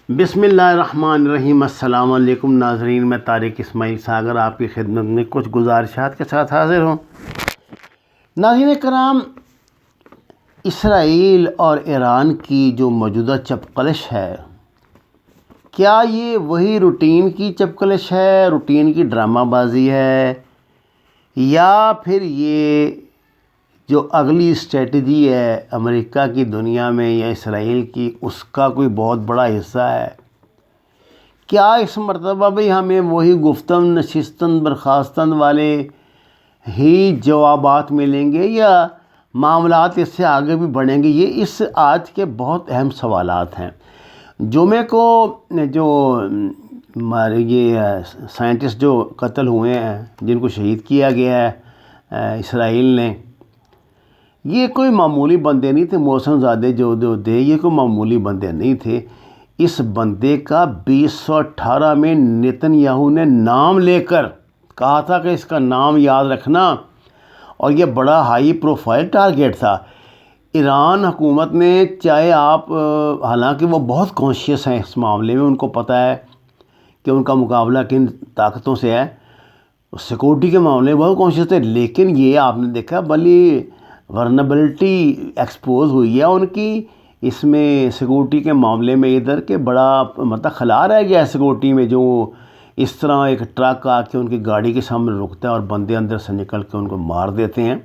بسم اللہ الرحمن الرحیم۔ السلام علیکم ناظرین، میں طارق اسماعیل ساگر آپ کی خدمت میں کچھ گزارشات کے ساتھ حاضر ہوں۔ ناظرین کرام، اسرائیل اور ایران کی جو موجودہ چپقلش ہے، کیا یہ وہی روٹین کی چپقلش ہے، روٹین کی ڈرامہ بازی ہے، یا پھر یہ جو اگلی اسٹریٹجی ہے امریکہ کی دنیا میں یا اسرائیل کی، اس کا کوئی بہت بڑا حصہ ہے؟ کیا اس مرتبہ بھی ہمیں وہی گفتن نشستن برخاستن والے ہی جوابات ملیں گے، یا معاملات اس سے آگے بھی بڑھیں گے؟ یہ اس آج کے بہت اہم سوالات ہیں۔ جمعے کو جو ہمارے یہ سائنٹسٹ جو قتل ہوئے ہیں، جن کو شہید کیا گیا ہے اسرائیل نے، یہ کوئی معمولی بندے نہیں تھے۔ محسن زادہ جو تھے، یہ کوئی معمولی بندے نہیں تھے۔ اس بندے کا 2018 میں نیتن یاہو نے نام لے کر کہا تھا کہ اس کا نام یاد رکھنا، اور یہ بڑا ہائی پروفائل ٹارگیٹ تھا۔ ایران حکومت نے، چاہے آپ، حالانکہ وہ بہت کانشیس ہیں اس معاملے میں، ان کو پتہ ہے کہ ان کا مقابلہ کن طاقتوں سے ہے، سیکورٹی کے معاملے میں بہت کانشیس تھے، لیکن یہ آپ نے دیکھا بلی ورنبلٹی ایکسپوز ہوئی ہے ان کی اس میں، سیکورٹی کے معاملے میں ادھر کے بڑا مطلب خلا رہ گیا ہے سیکورٹی میں، جو اس طرح ایک ٹرک آ کے ان کی گاڑی کے سامنے رکتا ہے اور بندے اندر سے نکل کے ان کو مار دیتے ہیں،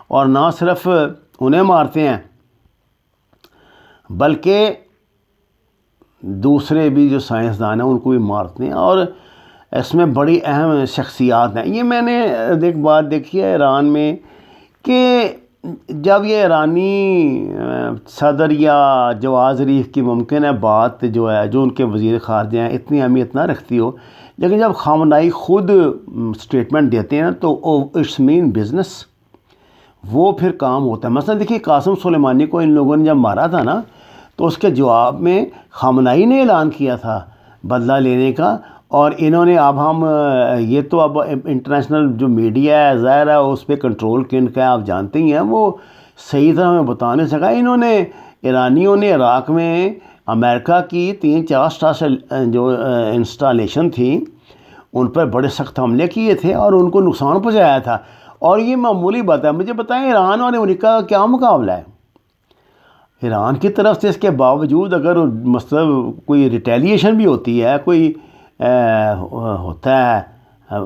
اور نہ صرف انہیں مارتے ہیں بلکہ دوسرے بھی جو سائنسدان ہیں ان کو بھی مارتے ہیں، اور اس میں بڑی اہم شخصیات ہیں۔ یہ میں نے ایک بات دیکھی ہے ایران میں کہ جب یہ ایرانی صدر یا جواز ظریف کی ممکن ہے بات جو ہے، جو ان کے وزیر خارجہ ہیں، اتنی اہمیت نہ رکھتی ہو، لیکن جب خامنائی خود سٹیٹمنٹ دیتے ہیں تو اٹس مین بزنس، وہ پھر کام ہوتا ہے۔ مثلا دیکھیے، قاسم سلیمانی کو ان لوگوں نے جب مارا تھا نا، تو اس کے جواب میں خامنائی نے اعلان کیا تھا بدلہ لینے کا، اور انہوں نے اب ہم یہ تو اب انٹرنیشنل جو میڈیا ہے ظاہر ہے اس پہ کنٹرول کن کا ہے، آپ جانتے ہی ہیں، وہ صحیح طرح ہمیں بتا نہیں سکا۔ انہوں نے، ایرانیوں نے عراق میں امریکہ کی 3-4 جو انسٹالیشن تھی ان پر بڑے سخت حملے کیے تھے اور ان کو نقصان پہنچایا تھا، اور یہ معمولی بات ہے۔ مجھے بتائیں، ایران اور امریکہ کا کیا مقابلہ ہے؟ ایران کی طرف سے اس کے باوجود اگر مطلب کوئی ریٹیلیشن بھی ہوتی ہے، کوئی ہوتا ہے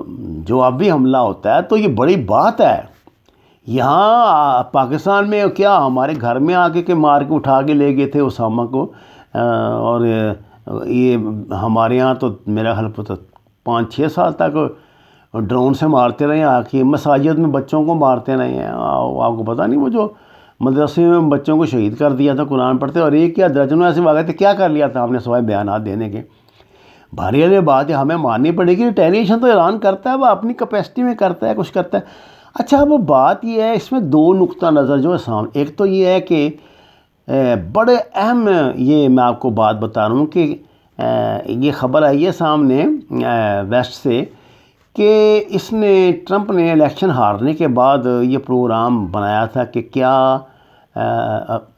جوابی حملہ ہوتا ہے، تو یہ بڑی بات ہے۔ یہاں پاکستان میں کیا ہمارے گھر میں آ کے مار کے اٹھا کے لے گئے تھے اسامہ کو، اور یہ ہمارے یہاں تو میرا خیال پتہ 5-6 سال تک ڈرون سے مارتے رہے ہیں، آخر مساجد میں بچوں کو مارتے رہے ہیں۔ آپ کو پتہ نہیں، وہ جو مدرسے میں بچوں کو شہید کر دیا تھا قرآن پڑھتے، اور ایک کیا درجنوں ایسے واقع تھے، کیا کر لیا تھا آپ نے سوائے بیانات دینے کے؟ بھاری والی بات ہے، ہمیں ماننی پڑے گی۔ ریٹیلیشن تو ایران کرتا ہے، وہ اپنی کیپیسٹی میں کرتا ہے، کچھ کرتا ہے۔ اچھا، وہ بات یہ ہے، اس میں 2 نقطہ نظر جو ہے سامنے، ایک تو یہ ہے کہ بڑے اہم، یہ میں آپ کو بات بتا رہا ہوں کہ یہ خبر آئی ہے سامنے ویسٹ سے کہ اس نے، ٹرمپ نے الیکشن ہارنے کے بعد یہ پروگرام بنایا تھا کہ کیا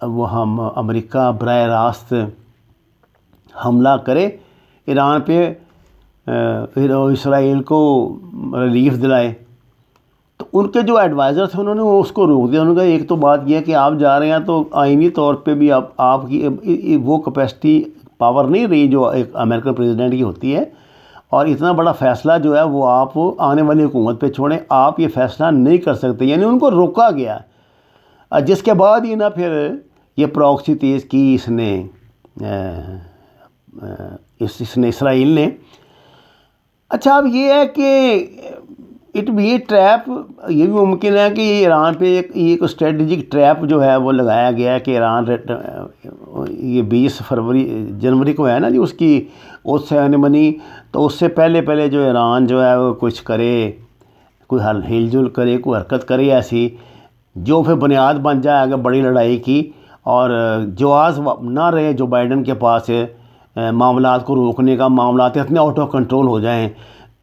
وہ ہم امریکہ براہ راست حملہ کرے ایران پہ، اسرائیل کو ریلیف دلائے۔ تو ان کے جو ایڈوائزر تھے انہوں نے اس کو روک دیا۔ انہوں نے کہا ایک تو بات یہ ہے کہ آپ جا رہے ہیں تو آئینی طور پہ بھی آپ کی وہ کیپیسٹی، پاور نہیں رہی جو ایک امریکن پریزیڈنٹ کی ہوتی ہے، اور اتنا بڑا فیصلہ جو ہے وہ آپ آنے والی حکومت پہ چھوڑیں، آپ یہ فیصلہ نہیں کر سکتے، یعنی ان کو روکا گیا۔ جس کے بعد ہی نا پھر یہ پراکسی تیز کی اس نے اسرائیل نے۔ اچھا، اب یہ ہے کہ یہ ٹریپ، یہ بھی ممکن ہے کہ ایران پہ ایک اسٹریٹجک ٹریپ جو ہے وہ لگایا گیا ہے کہ ایران یہ 20 جنوری کو ہے نا جی، اس کی اوتھ سیریمنی، تو اس سے پہلے جو ایران جو ہے وہ کچھ کرے، کوئی ہل جل کرے، کوئی حرکت کرے ایسی جو پھر بنیاد بن جائے آگے بڑی لڑائی کی، اور جواز نہ رہے جو بائیڈن کے پاس معاملات کو روکنے کا، معاملات اتنے آؤٹ آف کنٹرول ہو جائیں،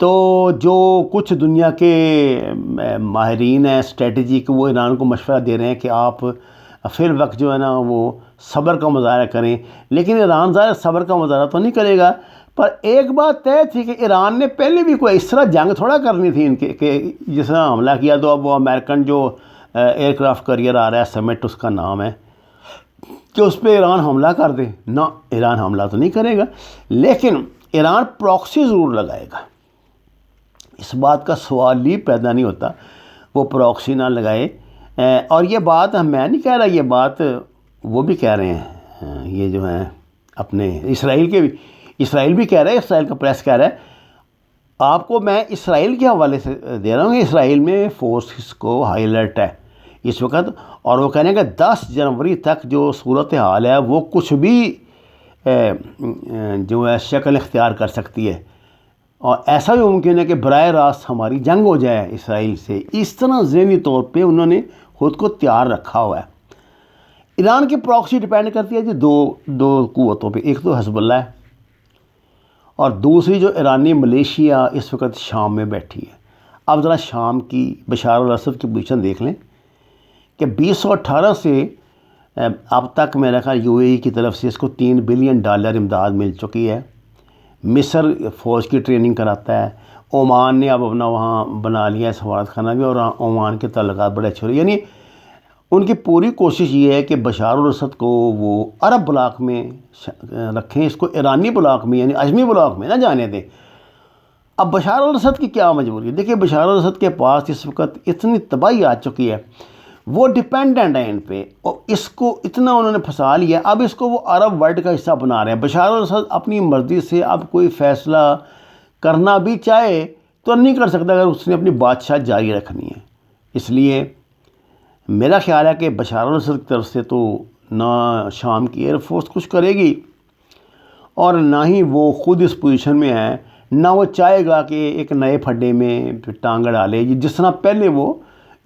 تو جو کچھ دنیا کے ماہرین ہیں اسٹریٹجی کے، وہ ایران کو مشورہ دے رہے ہیں کہ آپ فی الوقت جو ہے نا وہ صبر کا مظاہرہ کریں، لیکن ایران ظاہر صبر کا مظاہرہ تو نہیں کرے گا۔ پر ایک بات طے تھی کہ ایران نے پہلے بھی کوئی اس طرح جنگ تھوڑا کرنی تھی ان کے کہ جس طرح حملہ کیا، تو اب وہ امریکن جو ایئر کرافٹ کریئر آ رہا ہے سمٹ اس کا نام ہے، کہ اس پہ ایران حملہ کر دے۔ نہ، ایران حملہ تو نہیں کرے گا، لیکن ایران پراکسی ضرور لگائے گا۔ اس بات کا سوال ہی پیدا نہیں ہوتا وہ پراکسی نہ لگائے۔ اور یہ بات میں نہیں کہہ رہا، یہ بات وہ بھی کہہ رہے ہیں، یہ جو ہیں اپنے اسرائیل کے بھی، اسرائیل بھی کہہ رہے ہیں، اسرائیل کا پریس کہہ رہا ہے۔ آپ کو میں اسرائیل کے حوالے سے دے رہا ہوں کہ اسرائیل میں فورسز کو ہائی الرٹ ہے اس وقت، اور وہ کہہ رہے ہیں کہ 10 جنوری تک جو صورتحال ہے وہ کچھ بھی جو ہے شکل اختیار کر سکتی ہے، اور ایسا بھی ممکن ہے کہ براہ راست ہماری جنگ ہو جائے اسرائیل سے۔ اس طرح ذہنی طور پہ انہوں نے خود کو تیار رکھا ہوا ہے۔ ایران کی پراکسی ڈیپینڈ کرتی ہے جی دو قوتوں پہ، ایک تو حزب اللہ ہے، اور دوسری جو ایرانی ملیشیا اس وقت شام میں بیٹھی ہے۔ اب ذرا شام کی بشار الاسد کی پوزیشن دیکھ لیں کہ 2018 سے اب تک میرا خیال یو اے ای کی طرف سے اس کو $3 بلین امداد مل چکی ہے۔ مصر فوج کی ٹریننگ کراتا ہے، عمان نے اب اپنا وہاں بنا لیا ہے سفارت خانہ بھی، اور عمان کے تعلقات بڑے اچھے ہو رہے ہیں۔ یعنی ان کی پوری کوشش یہ ہے کہ بشار الاسد کو وہ عرب بلاک میں رکھیں، اس کو ایرانی بلاک میں یعنی عجمی بلاک میں نہ جانے دیں۔ اب بشار الاسد کی کیا مجبوری ہے؟ دیکھیے بشار الاسد کے پاس اس وقت اتنی تباہی آ چکی ہے، وہ ڈیپینڈنٹ ہے ان پہ، اور اس کو اتنا انہوں نے پھنسا لیا، اب اس کو وہ عرب ورلڈ کا حصہ بنا رہے ہیں۔ بشار الاسد اپنی مرضی سے اب کوئی فیصلہ کرنا بھی چاہے تو نہیں کر سکتا اگر اس نے اپنی بادشاہ جاری رکھنی ہے۔ اس لیے میرا خیال ہے کہ بشار الاسد کی طرف سے تو نہ شام کی ایئر فورس کچھ کرے گی، اور نہ ہی وہ خود اس پوزیشن میں ہے، نہ وہ چاہے گا کہ ایک نئے پھڈے میں ٹانگ ڈالے، جس طرح پہلے وہ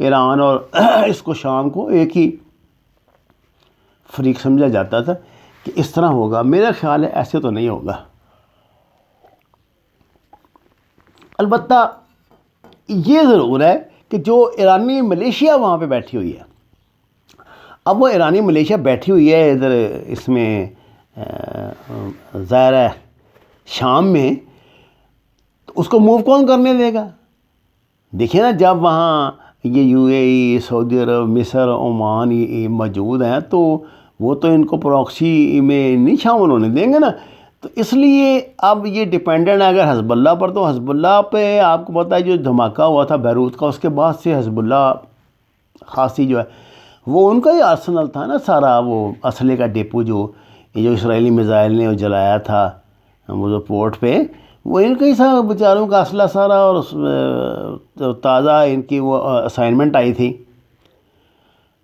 ایران اور اس کو شام کو ایک ہی فریق سمجھا جاتا تھا کہ اس طرح ہوگا۔ میرا خیال ہے ایسے تو نہیں ہوگا۔ البتہ یہ ضرور ہے کہ جو ایرانی ملیشیا وہاں پہ بیٹھی ہوئی ہے، اب وہ ایرانی ملیشیا بیٹھی ہوئی ہے ادھر اس میں ظاہر ہے شام میں، تو اس کو موو کون کرنے دے گا؟ دیکھیں نا، جب وہاں یہ یو اے ای، سعودی عرب، مصر، عمان یہ موجود ہیں، تو وہ تو ان کو پراکسی میں نہیں شامل ہونے دیں گے نا۔ تو اس لیے اب یہ ڈیپینڈنٹ ہے اگر حزب اللہ پر، تو حزب اللہ پہ آپ کو پتہ ہے جو دھماکہ ہوا تھا بیروت کا، اس کے بعد سے حزب اللہ خاصی جو ہے وہ ان کا ہی آرسنل تھا نا سارا، وہ اسلحے کا ڈیپو جو اسرائیلی میزائل نے جلایا تھا وہ پورٹ پہ، وہ ان کا ہی سارا بیچاروں کا اسلحہ سارا، اور تازہ ان کی وہ اسائنمنٹ آئی تھی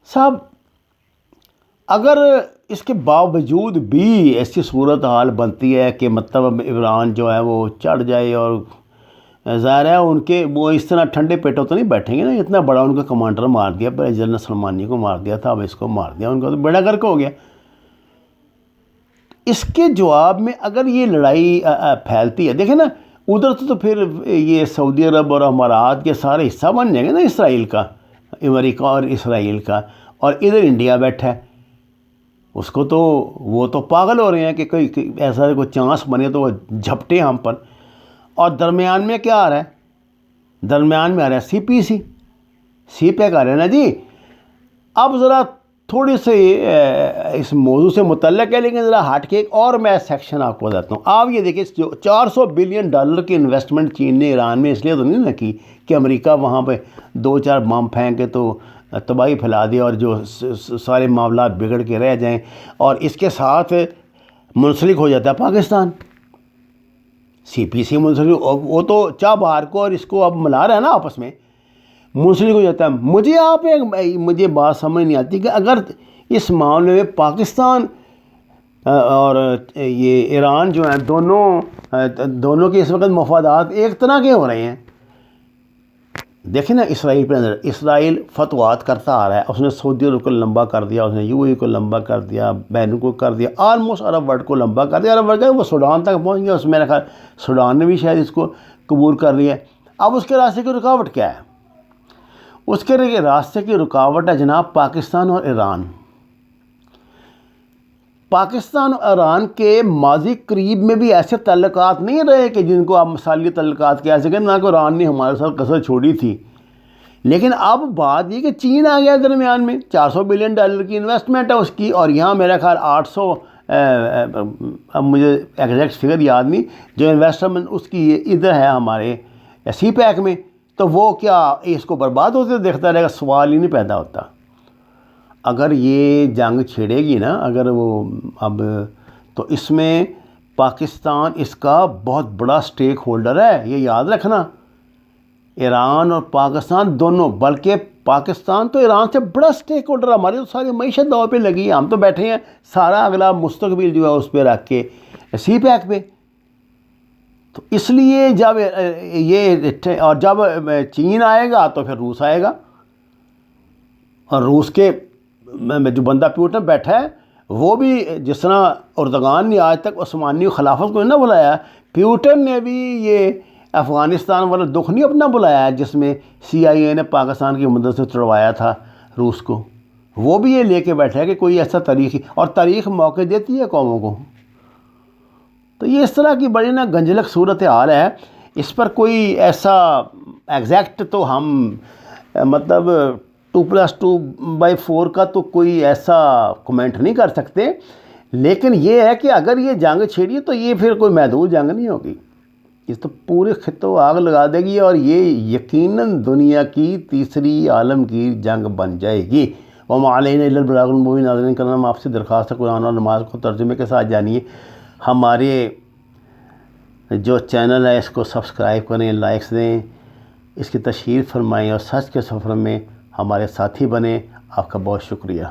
صاحب۔ اگر اس کے باوجود بھی ایسی صورتحال بنتی ہے کہ مطلب اب ایران جو ہے وہ چڑھ جائے، اور ظاہر ہے ان کے وہ اس طرح ٹھنڈے پیٹوں تو نہیں بیٹھیں گے نا، اتنا بڑا ان کا کمانڈر مار دیا، پہلے جنرل سلمانی کو مار دیا تھا، اب اس کو مار دیا، ان کا تو بیڑا گرک ہو گیا۔ اس کے جواب میں اگر یہ لڑائی پھیلتی ہے، دیکھیں نا ادھر تو پھر یہ سعودی عرب اور امارات کے سارے حصہ بن جائیں گے نا اسرائیل کا، امریکہ اور اسرائیل کا، اور ادھر انڈیا بیٹھا ہے، اس کو تو وہ تو پاگل ہو رہے ہیں کہ کوئی ایسا کوئی چانس بنے تو وہ جھپٹے ہم پر۔ اور درمیان میں کیا آ رہا ہے؟ درمیان میں آ رہا ہے سی پیک آ رہا ہے نا جی۔ اب ذرا تھوڑی سی اس موضوع سے متعلق ہے، لیکن ذرا ہٹ کے ایک اور میں سیکشن آپ کو بتاتا ہوں۔ آپ یہ دیکھیں جو $400 بلین کی انویسٹمنٹ چین نے ایران میں اس لیے تو نہیں نہ کی کہ امریکہ وہاں پہ 2-4 بم پھینک کے تو تباہی پھیلا دے اور جو سارے معاملات بگڑ کے رہ جائیں، اور اس کے ساتھ منسلک ہو جاتا ہے پاکستان، CPC منسلک، وہ تو چاہ بہار کو اور اس کو اب ملا رہا ہے نا آپس میں، منسلک ہو جاتا ہے۔ مجھے بات سمجھ نہیں آتی کہ اگر اس معاملے میں پاکستان اور یہ ایران جو ہیں دونوں کے اس وقت مفادات ایک طرح کے ہو رہے ہیں۔ دیکھیں نا اسرائیل پہ نظر، اسرائیل فتویٰ کرتا آ رہا ہے، اس نے سعودی عرب کو لمبا کر دیا، اس نے یو اے ای کو لمبا کر دیا، بحرین کو کر دیا، آلموسٹ عرب ورلڈ کو لمبا کر دیا، عرب ورلڈ وہ سوڈان تک پہنچ گیا، اس میں میرا خیال سوڈان نے بھی شاید اس کو قبول کر لیا۔ اب اس کے راستے کی رکاوٹ کیا ہے؟ اس کے راستے کی رکاوٹ ہے جناب پاکستان اور ایران۔ پاکستان اور ایران کے ماضی قریب میں بھی ایسے تعلقات نہیں رہے کہ جن کو آپ مثالی تعلقات کہہ سکیں، نہ کہ ایران نے ہمارے ساتھ کسر چھوڑی تھی. لیکن اب بات یہ کہ چین آ گیا درمیان میں، $400 بلین کی انویسٹمنٹ ہے اس کی، اور یہاں میرا خیال 800، اب مجھے ایگزیکٹ فگر یاد نہیں، جو انویسٹمنٹ اس کی ادھر ہے ہمارے سی پیک میں، تو وہ کیا اس کو برباد ہوتے دیکھتا رہے گا؟ سوال ہی نہیں پیدا ہوتا. اگر یہ جنگ چھیڑے گی نا، اگر وہ اب، تو اس میں پاکستان اس کا بہت بڑا سٹیک ہولڈر ہے، یہ یاد رکھنا. ایران اور پاکستان دونوں، بلکہ پاکستان تو ایران سے بڑا سٹیک ہولڈر ہے. ہماری تو ساری معیشت داؤ پہ لگی ہے، ہم تو بیٹھے ہیں سارا اگلا مستقبل جو ہے اس پہ رکھ کے سی پیک پہ. تو اس لیے جب یہ، اور جب چین آئے گا تو پھر روس آئے گا، اور روس کے جو بندہ پیوٹن بیٹھا ہے وہ بھی، جس طرح اردگان نے آج تک عثمانی خلافت کو نہ بلایا، پیوٹن نے بھی یہ افغانستان والا دکھ نہیں اپنا بلایا ہے جس میں CIA نے پاکستان کی مدد سے چڑھوایا تھا روس کو. وہ بھی یہ لے کے بیٹھا ہے کہ کوئی ایسا تاریخی، اور تاریخ موقع دیتی ہے قوموں کو. تو یہ اس طرح کی بڑی نا گنجلک صورت حال ہے. اس پر کوئی ایسا ایگزیکٹ تو ہم مطلب 2+2/4 کا تو کوئی ایسا کمنٹ نہیں کر سکتے، لیکن یہ ہے کہ اگر یہ جنگ چھیڑی تو یہ پھر کوئی محدود جنگ نہیں ہوگی، یہ تو پورے خطوں آگ لگا دے گی، اور یہ یقیناً دنیا کی تیسری عالم کی جنگ بن جائے گی. وما علینا الا البلاغ المبین. ناظرین کرام، آپ سے درخواست ہے قرآن اور نماز کو ترجمے کے ساتھ جانیے. ہمارے جو چینل ہے اس کو سبسکرائب کریں، لائکس دیں، اس کی تشہیر فرمائیں، اور سچ کے سفر میں ہمارے ساتھی بنیں. آپ کا بہت شکریہ.